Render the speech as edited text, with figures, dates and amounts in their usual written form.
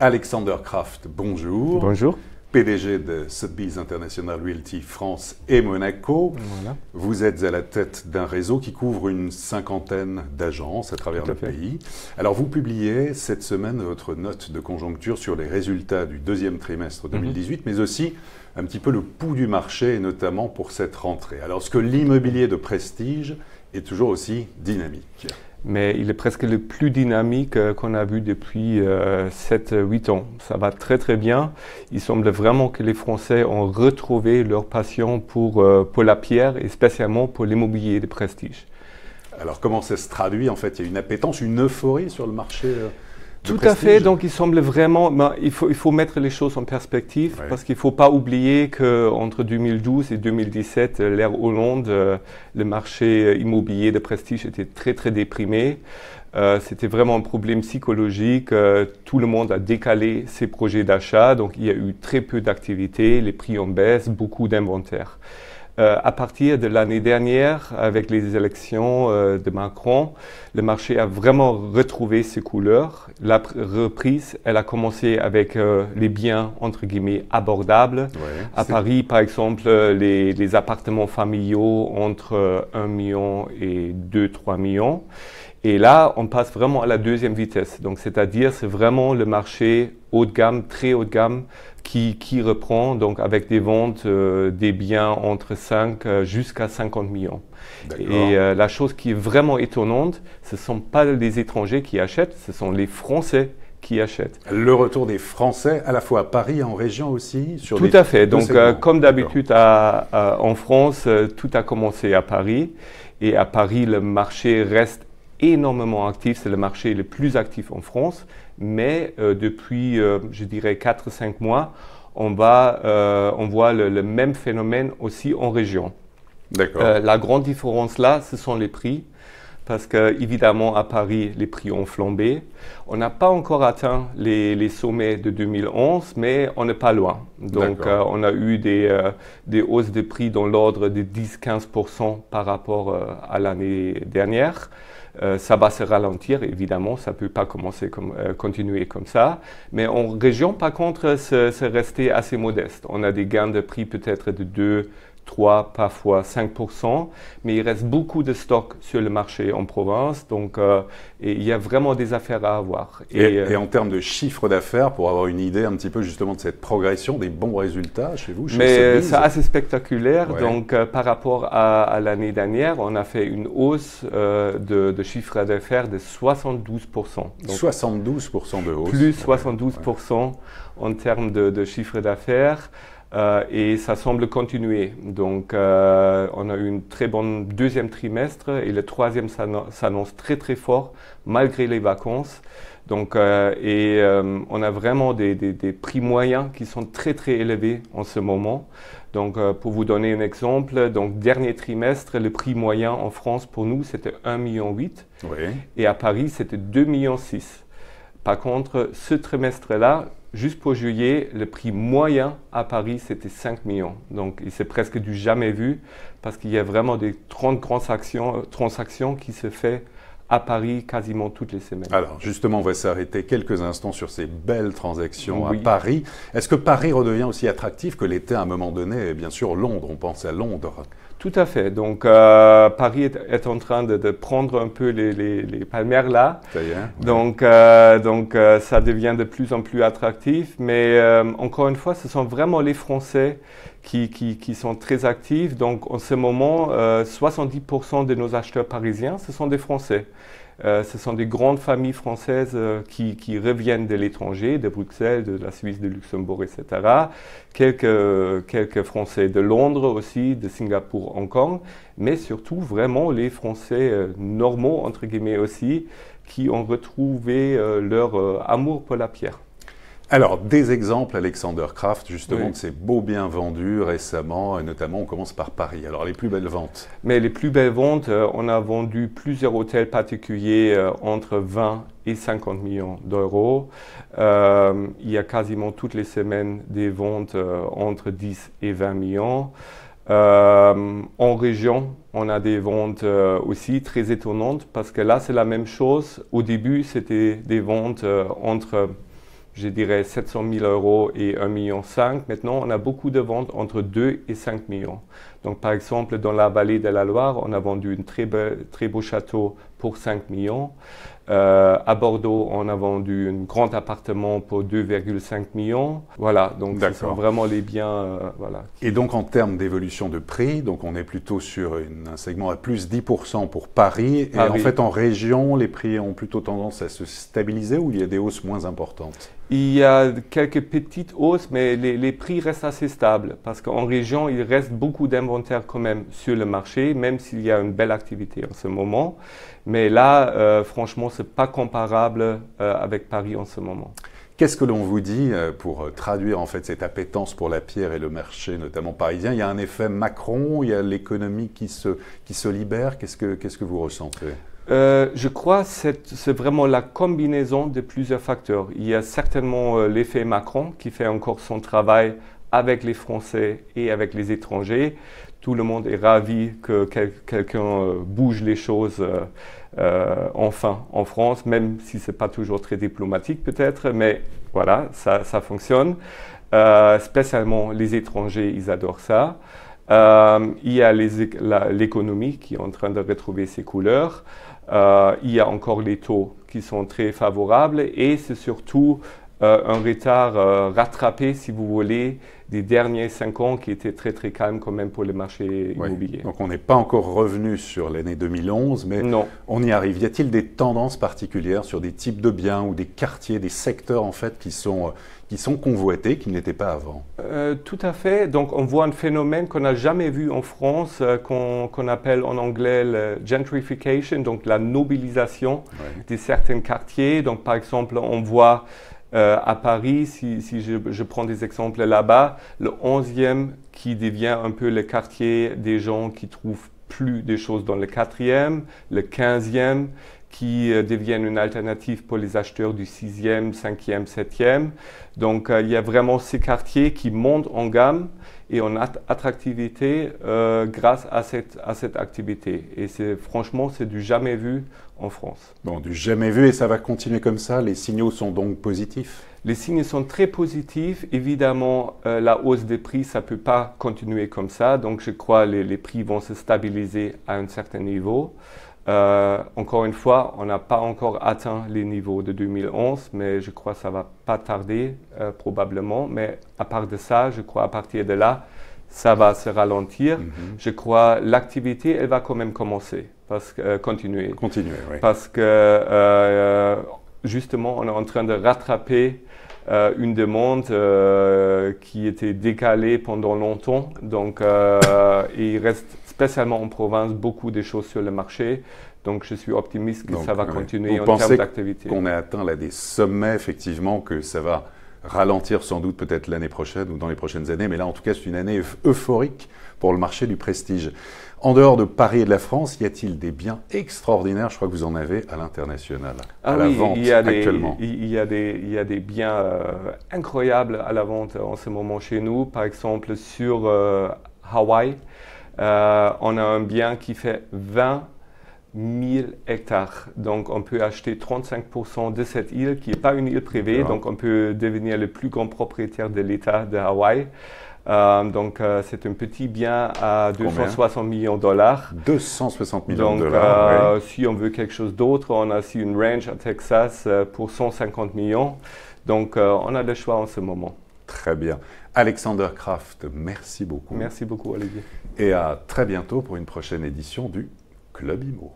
Alexander Kraft, bonjour. Bonjour. PDG de Sotheby's International Realty France et Monaco. Voilà. Vous êtes à la tête d'un réseau qui couvre une cinquantaine d'agences à travers le pays. Alors vous publiez cette semaine votre note de conjoncture sur les résultats du deuxième trimestre 2018, mais aussi un petit peu le pouls du marché, et notamment pour cette rentrée. Alors est-ce que l'immobilier de prestige est toujours aussi dynamique? Mais il est presque le plus dynamique qu'on a vu depuis 7-8 ans. Ça va très très bien. Il semble vraiment que les Français ont retrouvé leur passion pour la pierre et spécialement pour l'immobilier de prestige. Alors comment ça se traduit en fait? Il y a une appétence, une euphorie sur le marché Tout à fait, donc il semble vraiment, il faut mettre les choses en perspective, parce qu'il ne faut pas oublier qu'entre 2012 et 2017, l'ère Hollande, le marché immobilier de prestige était très très déprimé. C'était vraiment un problème psychologique, tout le monde a décalé ses projets d'achat, donc il y a eu très peu d'activité, les prix en baisse, beaucoup d'inventaire. À partir de l'année dernière, avec les élections de Macron, le marché a vraiment retrouvé ses couleurs. La reprise, elle a commencé avec les biens, entre guillemets, abordables. Ouais, à Paris, par exemple, les appartements familiaux entre 1 million et 2-3 millions. Et là, on passe vraiment à la deuxième vitesse. Donc, c'est-à-dire, c'est vraiment le marché haut de gamme, très haut de gamme, qui reprend, donc avec des ventes des biens entre 5 jusqu'à 50 millions. Et la chose qui est vraiment étonnante, ce ne sont pas les étrangers qui achètent, ce sont les Français qui achètent. Le retour des Français, à la fois à Paris et en région aussi sur Tout à fait. Donc, comme d'habitude en France, tout a commencé à Paris. Et à Paris, le marché reste énormément actif. C'est le marché le plus actif en France. Mais depuis, je dirais, 4-5 mois, on voit le même phénomène aussi en région. D'accord. La grande différence là, ce sont les prix. Parce qu'évidemment, à Paris, les prix ont flambé. On n'a pas encore atteint les sommets de 2011, mais on n'est pas loin. Donc, on a eu des hausses de prix dans l'ordre de 10-15% par rapport à l'année dernière. Ça va se ralentir, évidemment, ça ne peut pas continuer comme ça. Mais en région, par contre, c'est resté assez modeste. On a des gains de prix peut-être de 2, 3, parfois 5%, mais il reste beaucoup de stocks sur le marché en province, donc il y a vraiment des affaires à avoir. Et en termes de chiffre d'affaires, pour avoir une idée un petit peu justement de cette progression, des bons résultats chez vous, chez Mais c'est assez spectaculaire, donc par rapport à l'année dernière, on a fait une hausse de chiffre d'affaires de 72%. Donc, 72% de hausse. Plus 72% en termes de chiffre d'affaires. Et ça semble continuer. Donc, on a eu une très bonne deuxième trimestre et le troisième s'annonce très très fort malgré les vacances. Donc, on a vraiment des prix moyens qui sont très très élevés en ce moment. Donc, pour vous donner un exemple, donc dernier trimestre, le prix moyen en France pour nous c'était 1,8 million et à Paris c'était 2,6 millions. Par contre, ce trimestre-là, juste pour juillet, le prix moyen à Paris, c'était 5 millions. Donc, c'est presque du jamais vu parce qu'il y a vraiment des 30 grandes transactions qui se font à Paris quasiment toutes les semaines. Alors, justement, on va s'arrêter quelques instants sur ces belles transactions à Paris. Est-ce que Paris redevient aussi attractif que l'était à un moment donné? Et bien sûr, Londres, on pense à Londres. Tout à fait. Donc, Paris est en train de prendre un peu les palmières là. Ça y est. Donc, ça devient de plus en plus attractif. Mais encore une fois, ce sont vraiment les Français qui sont très actifs. Donc, en ce moment, 70% de nos acheteurs parisiens, ce sont des Français. Ce sont des grandes familles françaises qui reviennent de l'étranger, de Bruxelles, de la Suisse, de Luxembourg, etc. Quelques Français de Londres aussi, de Singapour, Hong Kong, mais surtout vraiment les Français normaux, entre guillemets aussi, qui ont retrouvé leur amour pour la pierre. Alors, des exemples, Alexander Kraft, justement, de ces beaux biens vendus récemment, et notamment, on commence par Paris. Alors, les plus belles ventes? Mais les plus belles ventes, on a vendu plusieurs hôtels particuliers entre 20 et 50 millions d'euros. Il y a quasiment toutes les semaines des ventes entre 10 et 20 millions. En région, on a des ventes aussi très étonnantes parce que là, c'est la même chose. Au début, c'était des ventes entre je dirais 700 000 euros et 1,5 million. Maintenant, on a beaucoup de ventes entre 2 et 5 millions. Donc, par exemple, dans la vallée de la Loire, on a vendu un très beau château pour 5 millions. À Bordeaux, on a vendu un grand appartement pour 2,5 millions. Voilà, donc ce sont vraiment les biens. Voilà. Et donc, en termes d'évolution de prix, donc on est plutôt sur un segment à plus 10% pour Paris. Et en fait, en région, les prix ont plutôt tendance à se stabiliser ou il y a des hausses moins importantes? Il y a quelques petites hausses, mais les prix restent assez stables parce qu'en région, il reste beaucoup d'inventaire quand même sur le marché, même s'il y a une belle activité en ce moment. Mais là, franchement, ce n'est pas comparable avec Paris en ce moment. Qu'est-ce que l'on vous dit pour traduire en fait cette appétence pour la pierre et le marché, notamment parisien? Il y a un effet Macron, il y a l'économie qui se libère. Qu'est-ce que vous ressentez? Je crois que c'est vraiment la combinaison de plusieurs facteurs. Il y a certainement l'effet Macron qui fait encore son travail avec les Français et avec les étrangers. Tout le monde est ravi que quelqu'un bouge les choses enfin en France, même si ce n'est pas toujours très diplomatique peut-être, mais voilà, ça fonctionne. Spécialement les étrangers, ils adorent ça. Il y a l'économie qui est en train de retrouver ses couleurs. Il y a encore les taux qui sont très favorables et c'est surtout un retard rattrapé, si vous voulez, des derniers 5 ans qui étaient très très calmes quand même pour le marché immobilier. Donc on n'est pas encore revenu sur l'année 2011, mais on y arrive. Y a-t-il des tendances particulières sur des types de biens ou des quartiers, des secteurs en fait qui sont convoités, qui n'étaient pas avant? Tout à fait. Donc on voit un phénomène qu'on n'a jamais vu en France, qu'on appelle en anglais le gentrification, donc la nobilisation de certains quartiers. Donc par exemple, on voit à Paris, si je prends des exemples là-bas, le 11e qui devient un peu le quartier des gens qui trouvent plus des choses dans le 4e, le 15e qui deviennent une alternative pour les acheteurs du 6e, 5e, 7e. Donc il y a vraiment ces quartiers qui montent en gamme et en attractivité grâce à cette activité. Et franchement, c'est du jamais vu en France. Bon, du jamais vu et ça va continuer comme ça? Les signaux sont donc positifs? Les signes sont très positifs. Évidemment, la hausse des prix, ça ne peut pas continuer comme ça. Donc je crois que les prix vont se stabiliser à un certain niveau. Encore une fois, on n'a pas encore atteint les niveaux de 2011, mais je crois que ça ne va pas tarder probablement. Mais à part de ça, je crois à partir de là, ça va se ralentir. Je crois que l'activité, elle va quand même commencer, continuer. Oui. Parce que justement, on est en train de rattraper une demande qui était décalée pendant longtemps. Donc, il reste spécialement en province beaucoup de choses sur le marché. Donc, je suis optimiste que ça va continuer en termes d'activité. Vous pensez qu'on a atteint là des sommets, effectivement, que ça va ralentir sans doute peut-être l'année prochaine ou dans les prochaines années, mais là en tout cas c'est une année euphorique pour le marché du prestige. En dehors de Paris et de la France, y a-t-il des biens extraordinaires? Je crois que vous en avez à l'international, à la vente actuellement. Il y a des biens incroyables à la vente en ce moment chez nous. Par exemple sur Hawaï, on a un bien qui fait 20 000 hectares. Donc, on peut acheter 35% de cette île qui n'est pas une île privée. Donc, on peut devenir le plus grand propriétaire de l'État de Hawaï. Donc, c'est un petit bien à 260 millions de dollars. 260 millions de dollars. Donc, si on veut quelque chose d'autre, on a aussi une ranch à Texas pour 150 millions. Donc, on a le choix en ce moment. Très bien. Alexander Kraft, merci beaucoup. Merci beaucoup, Olivier. Et à très bientôt pour une prochaine édition du Club Immo.